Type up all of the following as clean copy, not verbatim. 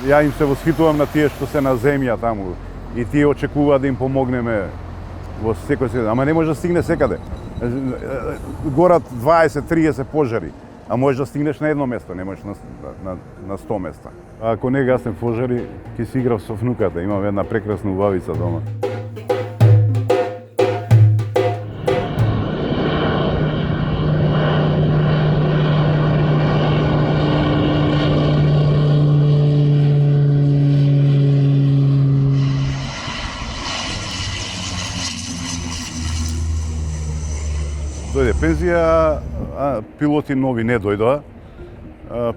Ја им се восхитувам на тие што се на земја таму и тие очекуваат да им помогнеме во секој секаде. Ама не може да стигне секаде. Горат 20-30 пожари, а можеш да стигнеш на едно место, не можеш на 100 места. Ако не гаснем пожари, ќе си играв со внуката. Имам една прекрасна убавица дома. Дојде пензија, пилоти нови не дојдоа.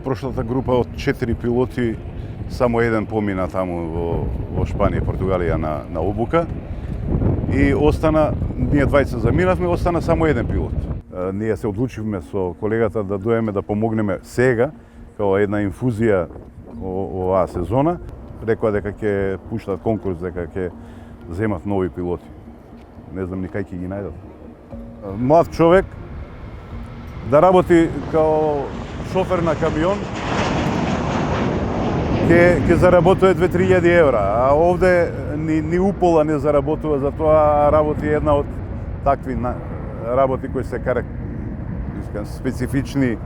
Прошлата група од 4 пилоти, само еден помина таму во Шпанија, Португалија на обука. И остана, ние двајца заминавме, остана само еден пилот. Ние се одлучивме со колегата да дојдеме да помогнеме сега, као една инфузија оваа сезона. Рекоа дека ќе пуштат конкурс, дека ќе земат нови пилоти. Не знам ни кај ќе ги најдат. Млад човек да работи као шофер на камион ќе заработува 2-3 евра, а овде ни упола не заработува, затоа работи една од такви работи кои се специфични.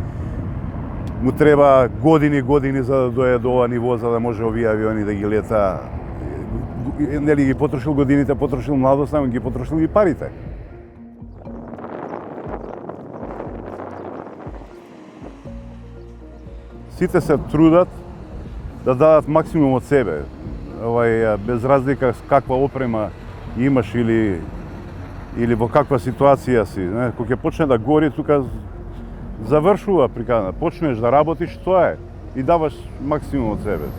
Му треба години за да дојде до ова ниво, за да може овие авиони да ги лета. Нели ги потрошил годините, потрошил младост, ама ги потрошил и парите. Сите се трудат да дадат максимум од себе, без разлика каква опрема имаш или во каква ситуација си. Кога ќе почне да гори, тука завршува приказна. Почнеш да работиш, тоа е, и даваш максимум од себе.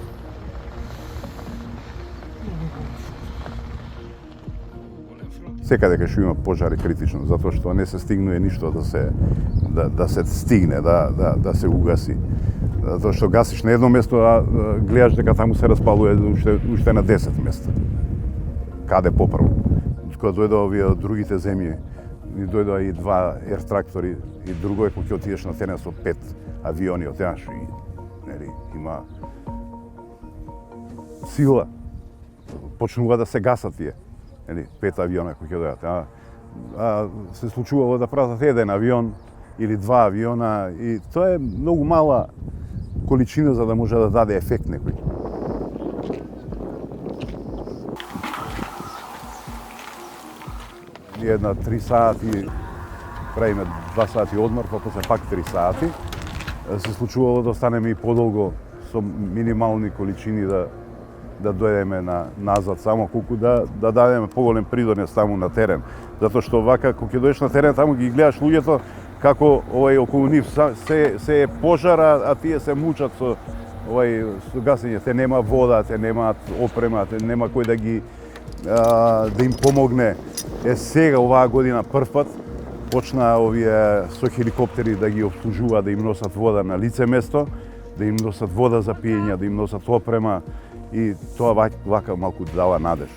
Секаде кај што има пожари критично, затоа што не се стигнува ништо да се стигне, да се угаси. Затоа што гасиш на едно место, а гледаш дека таму се распалува уште на 10 места. Каде попрво? Кога дојдоа овие од другите земји, ни дојдоа и 2 ертрактори, и друго е кога ќе отидеш на терен со 5 авиони, отидеш и има сила. Почнува да се гасат тие. 5 авиона кои ќе дојдат. Се случувало да пратат еден авион или 2 авиона, и тоа е многу мала количина за да може да даде ефект некој. Ние една 3 сати правиме 2 сати одмор, па после пак 3 сати. Се случувало да останеме и подолго со минимални количини да дојдеме назад, само колку да дадеме поголем придонес таму на терен. Затоа што вака, кога ќе дојдеш на терен, таму ги гледаш луѓето како околу нив се е пожар, а тие се мучат со гасење. Те нема вода, те немаат опрема, те нема кој да им помогне. Сега оваа година првпат почна овие со хеликоптери да ги обслужуваат, да им носат вода на лице место, да им носат вода за пиење, да им носат опрема, и тоа вака малку дава надеж.